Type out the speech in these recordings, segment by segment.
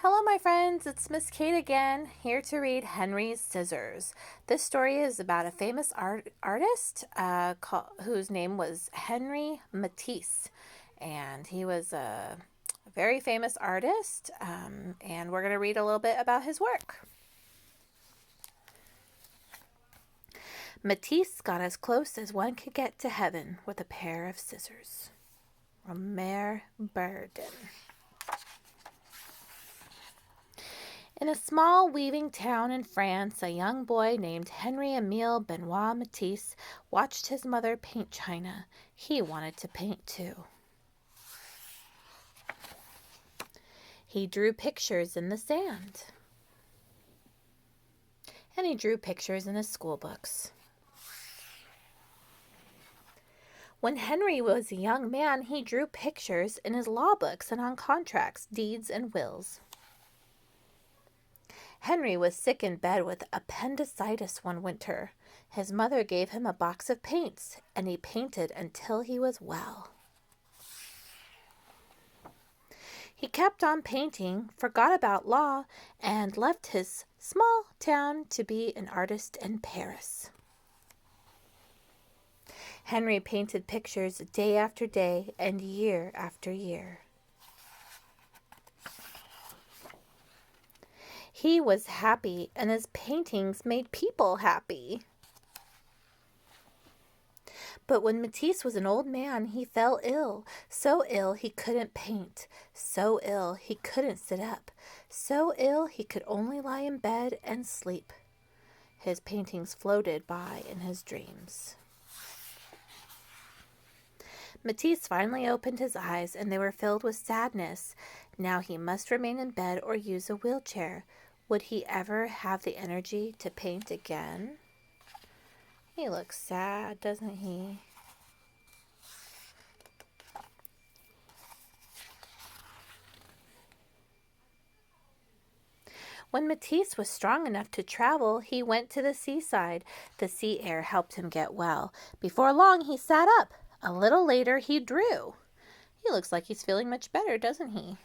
Hello, my friends. It's Miss Kate again, here to read Henri's Scissors. This story is about a famous artist whose name was Henri Matisse, and he was a very famous artist, and we're going to read a little bit about his work. Matisse got as close as one could get to heaven with a pair of scissors. Romer Burden. In a small weaving town in France, a young boy named Henri Emile Benoit Matisse watched his mother paint china. He wanted to paint too. He drew pictures in the sand. And he drew pictures in his school books. When Henri was a young man, he drew pictures in his law books and on contracts, deeds, and wills. Henri was sick in bed with appendicitis one winter. His mother gave him a box of paints, and he painted until he was well. He kept on painting, forgot about law, and left his small town to be an artist in Paris. Henri painted pictures day after day and year after year. He was happy, and his paintings made people happy. But when Matisse was an old man, he fell ill. So ill he couldn't paint. So ill he couldn't sit up. So ill he could only lie in bed and sleep. His paintings floated by in his dreams. Matisse finally opened his eyes, and they were filled with sadness. Now he must remain in bed or use a wheelchair. Would he ever have the energy to paint again? He looks sad, doesn't he? When Matisse was strong enough to travel, he went to the seaside. The sea air helped him get well. Before long, he sat up. A little later, he drew. He looks like he's feeling much better, doesn't he?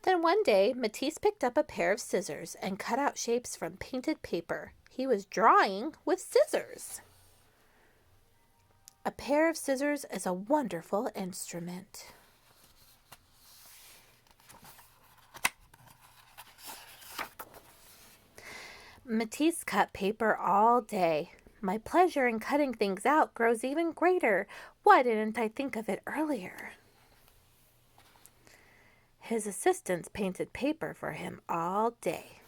Then one day, Matisse picked up a pair of scissors and cut out shapes from painted paper. He was drawing with scissors. A pair of scissors is a wonderful instrument. Matisse cut paper all day. My pleasure in cutting things out grows even greater. Why didn't I think of it earlier? His assistants painted paper for him all day.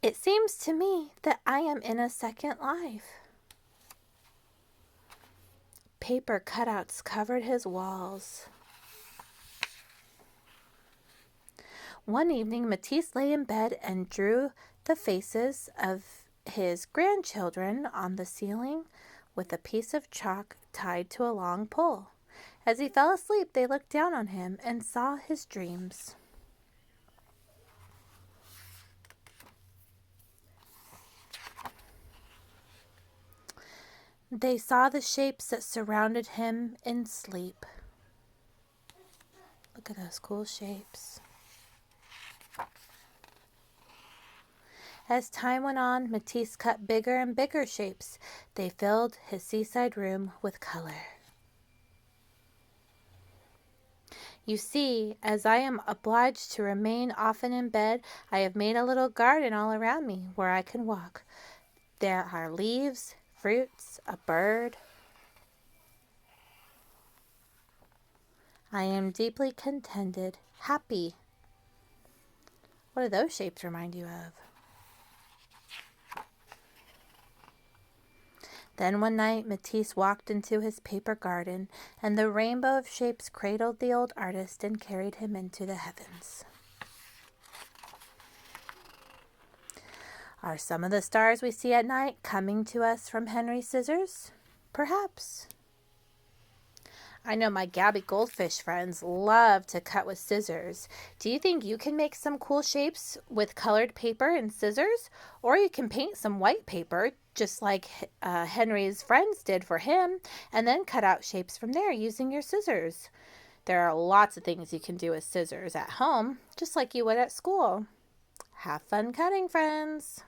It seems to me that I am in a second life. Paper cutouts covered his walls. One evening, Matisse lay in bed and drew the faces of his grandchildren on the ceiling with a piece of chalk tied to a long pole. As he fell asleep, they looked down on him and saw his dreams. They saw the shapes that surrounded him in sleep. Look at those cool shapes. As time went on, Matisse cut bigger and bigger shapes. They filled his seaside room with color. You see, as I am obliged to remain often in bed, I have made a little garden all around me where I can walk. There are leaves, fruits, a bird. I am deeply contented, happy. What do those shapes remind you of? Then one night, Matisse walked into his paper garden, and the rainbow of shapes cradled the old artist and carried him into the heavens. Are some of the stars we see at night coming to us from Henri's scissors? Perhaps. I know my Gabby goldfish friends love to cut with scissors. Do you think you can make some cool shapes with colored paper and scissors? Or you can paint some white paper, just like Henry's friends did for him, and then cut out shapes from there using your scissors. There are lots of things you can do with scissors at home, just like you would at school. Have fun cutting, friends!